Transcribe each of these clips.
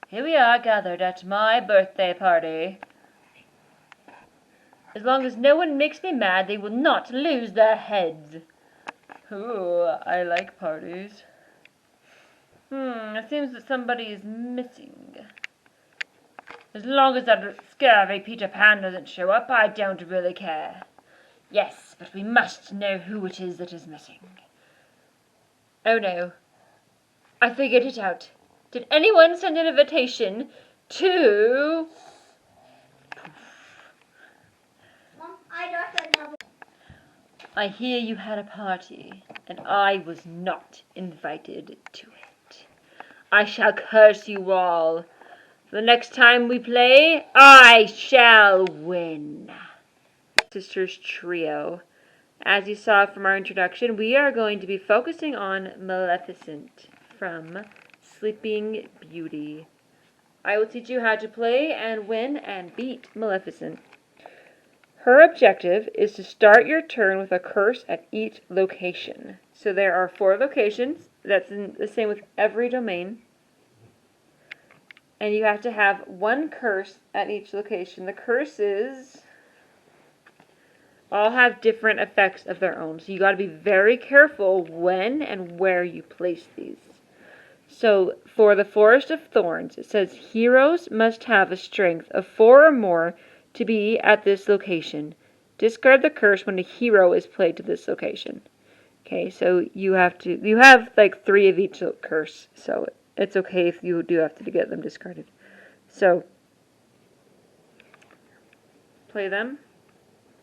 Here we are gathered at my birthday party. As long as no one makes me mad, they will not lose their heads. Ooh, I like parties. It seems that somebody is missing. As long as that scurvy Peter Pan doesn't show up, I don't really care. Yes, but we must know who it is that is missing. Oh no. I figured it out. Did anyone send an invitation to... Mom, I got another. I hear you had a party, and I was not invited to it. I shall curse you all. The next time we play, I shall win. Sisters Trio. As you saw from our introduction, we are going to be focusing on Maleficent from Sleeping Beauty. I will teach you how to play and win and beat Maleficent. Her objective is to start your turn with a curse at each location. So there are 4 locations. That's the same with every domain. And you have to have 1 curse at each location. The curses all have different effects of their own. So you got to be very careful when and where you place these. So for the Forest of Thorns, it says heroes must have a strength of 4 or more to be at this location. Discard the curse when a hero is played to this location. Okay, so you have like 3 of each curse, so it's okay if you do have to get them discarded. So play them,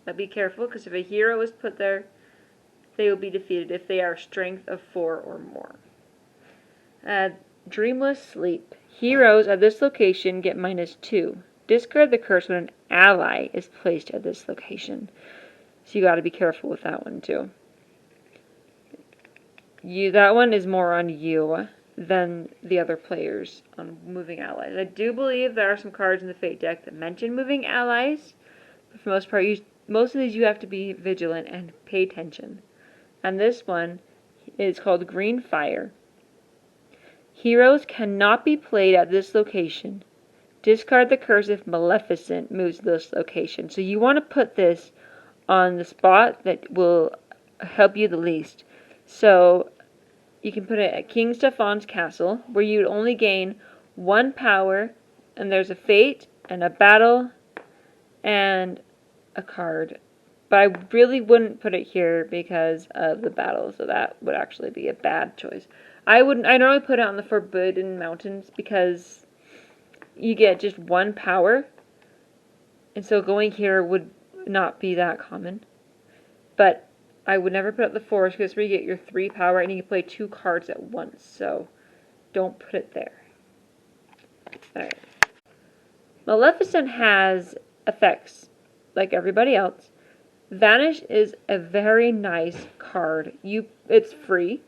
but be careful because if a hero is put there, they will be defeated if they are strength of 4 or more. Dreamless Sleep. Heroes at this location get -2. Discard the curse when an ally is placed at this location. So you got to be careful with that one too. That one is more on you than the other players on moving allies. I do believe there are some cards in the Fate deck that mention moving allies, but for the most part, most of these you have to be vigilant and pay attention. And this one is called Green Fire. Heroes cannot be played at this location. Discard the curse if Maleficent moves to this location. So you want to put this on the spot that will help you the least. So you can put it at King Stephan's castle, where you would only gain 1 power, and there's a fate, and a battle, and a card. But I really wouldn't put it here because of the battle, so that would actually be a bad choice. I normally put it on the Forbidden Mountains because you get just 1 power, and so going here would not be that common. But I would never put up the forest because where you get your 3 power and you can play 2 cards at once, so don't put it there. Alright. Maleficent has effects like everybody else. Vanish is a very nice card. It's free.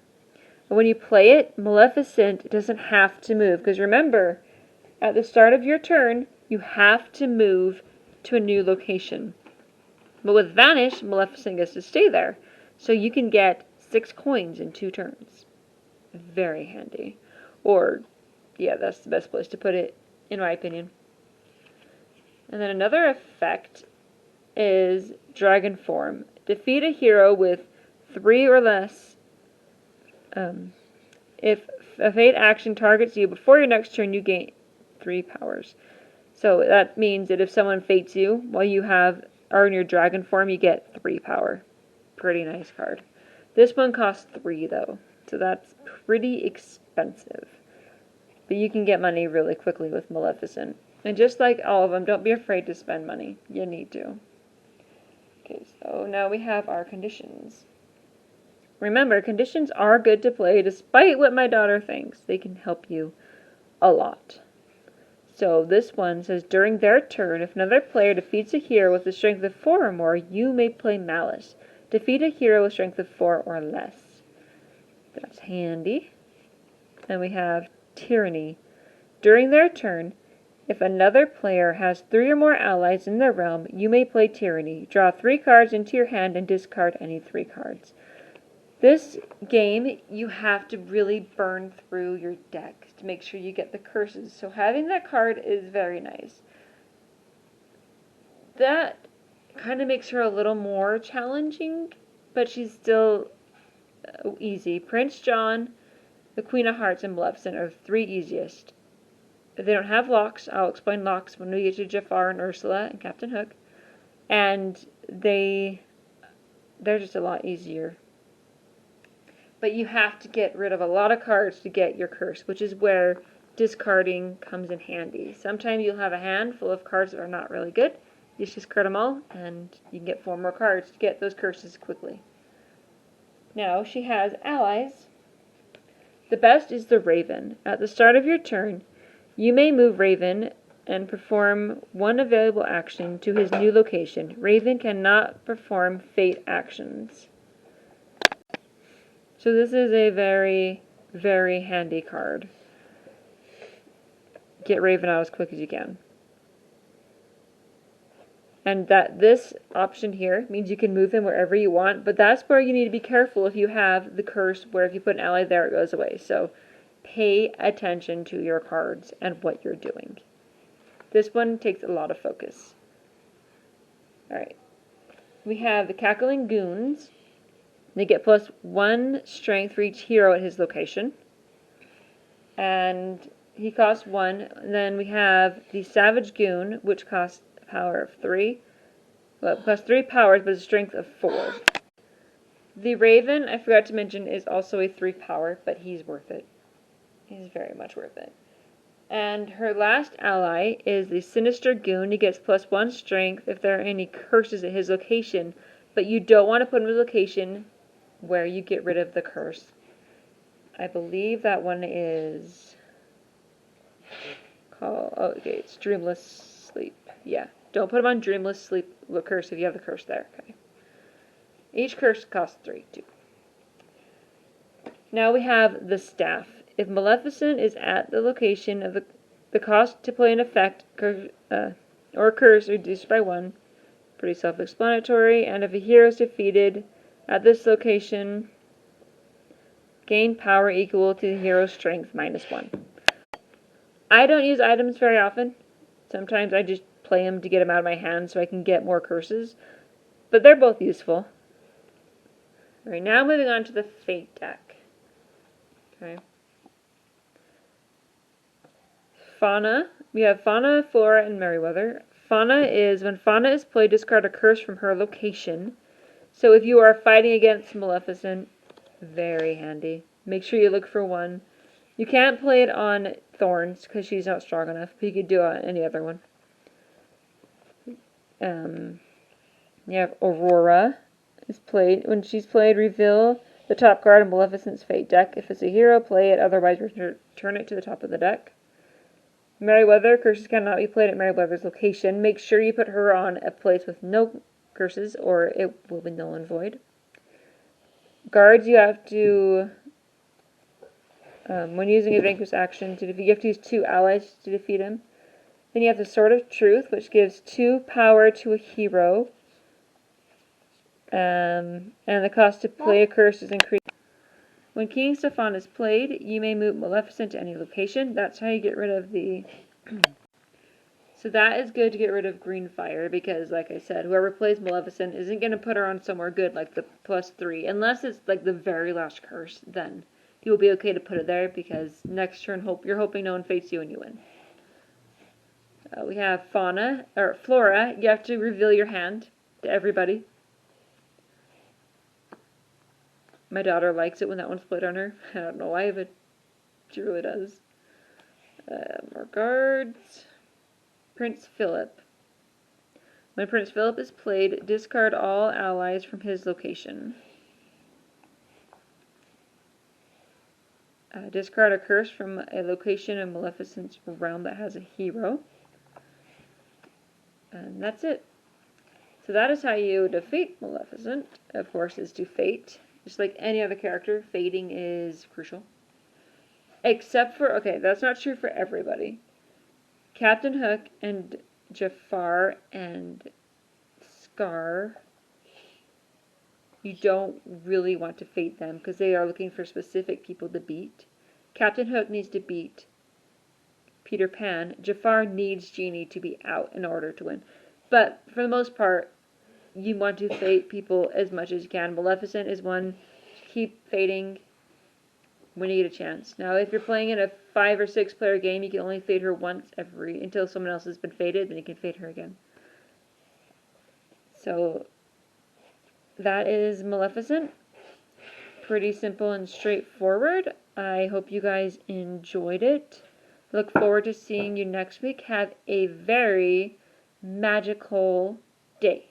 But when you play it, Maleficent doesn't have to move. Because remember, at the start of your turn, you have to move to a new location. But with Vanish, Maleficent gets to stay there. So you can get 6 coins in 2 turns. Very handy. Or, yeah, that's the best place to put it, in my opinion. And then another effect is Dragon Form. Defeat a hero with 3 or less. If a fate action targets you before your next turn, you gain 3 powers. So that means that if someone fates you while you are in your dragon form, you get 3 power. Pretty nice card. This one costs 3 though, so that's pretty expensive. But you can get money really quickly with Maleficent. And just like all of them, don't be afraid to spend money. You need to. Okay, so now we have our conditions. Remember, conditions are good to play despite what my daughter thinks. They can help you a lot. So this one says, during their turn, if another player defeats a hero with a strength of 4 or more, you may play Malice. Defeat a hero with strength of 4 or less. That's handy. And we have Tyranny. During their turn, if another player has 3 or more allies in their realm, you may play Tyranny. Draw 3 cards into your hand and discard any 3 cards. This game, you have to really burn through your deck to make sure you get the curses. So having that card is very nice. That kind of makes her a little more challenging, but she's still easy. Prince John, the Queen of Hearts, and Maleficent are the 3 easiest. They don't have locks. I'll explain locks when we get to Jafar and Ursula and Captain Hook. And they're just a lot easier. But you have to get rid of a lot of cards to get your curse, which is where discarding comes in handy. Sometimes you'll have a hand full of cards that are not really good. You just discard them all, and you can get 4 more cards to get those curses quickly. Now, she has allies. The best is the Raven. At the start of your turn, you may move Raven and perform 1 available action to his new location. Raven cannot perform fate actions. So this is a very, very handy card. Get Raven out as quick as you can. And that this option here means you can move him wherever you want, but that's where you need to be careful if you have the curse where if you put an ally there, it goes away. So pay attention to your cards and what you're doing. This one takes a lot of focus. Alright. We have the Cackling Goons. They get +1 strength for each hero at his location. And he costs 1. And then we have the Savage Goon, which costs a power of 3. Well, plus 3 powers, but a strength of 4. The Raven, I forgot to mention, is also a 3 power, but he's worth it. He's very much worth it. And her last ally is the Sinister Goon. He gets +1 strength if there are any curses at his location, but you don't want to put him in a location where you get rid of the curse. I believe that one is called, oh, okay, it's Dreamless Sleep. Yeah, don't put him on Dreamless Sleep curse if you have the curse there. Okay. Each curse costs 3 too. Now we have the Staff. If Maleficent is at the location of the cost to play an effect or curse reduced by 1, pretty self-explanatory. And if a hero is defeated at this location, gain power equal to the hero's strength -1. I don't use items very often. Sometimes I just play them to get them out of my hand so I can get more curses. But they're both useful. Alright, now moving on to the Fate deck. Okay. Fauna. We have Fauna, Flora, and Merryweather. Fauna is, when Fauna is played, discard a curse from her location. So if you are fighting against Maleficent, very handy. Make sure you look for 1. You can't play it on Thorns because she's not strong enough, but you could do it on any other one. You have Aurora is played. When she's played, reveal the top card of Maleficent's Fate deck. If it's a hero, play it. Otherwise, return it to the top of the deck. Merryweather. Curses cannot be played at Merryweather's location. Make sure you put her on a place with no curses or it will be null and void. Guards, you have to, when using a vanquish action, you have to use 2 allies to defeat him. Then you have the Sword of Truth, which gives 2 power to a hero. And the cost to play a curse is increased. When King Stefan is played, you may move Maleficent to any location. That's how you get rid of the... So that is good to get rid of green fire because, like I said, whoever plays Maleficent isn't going to put her on somewhere good like the +3. Unless it's like the very last curse, then you will be okay to put it there because next turn you're hoping no one fates you and you win. We have Flora. You have to reveal your hand to everybody. My daughter likes it when that one's played on her. I don't know why, but she really does. More guards. Prince Philip. When Prince Philip is played, discard all allies from his location. Discard a curse from a location in Maleficent's realm that has a hero. And that's it. So that is how you defeat Maleficent. Of course, is to fate. Just like any other character, fating is crucial. Except for, okay, that's not true for everybody. Captain Hook and Jafar and Scar, you don't really want to fate them because they are looking for specific people to beat. Captain Hook needs to beat Peter Pan. Jafar needs Genie to be out in order to win. But for the most part, you want to fate people as much as you can. Maleficent is one to keep fating when you get a chance. Now, if you're playing in a 5 or 6 player game, you can only fate her once until someone else has been fated, then you can fate her again. So that is Maleficent. Pretty simple and straightforward. I hope you guys enjoyed it. Look forward to seeing you next week. Have a very magical day.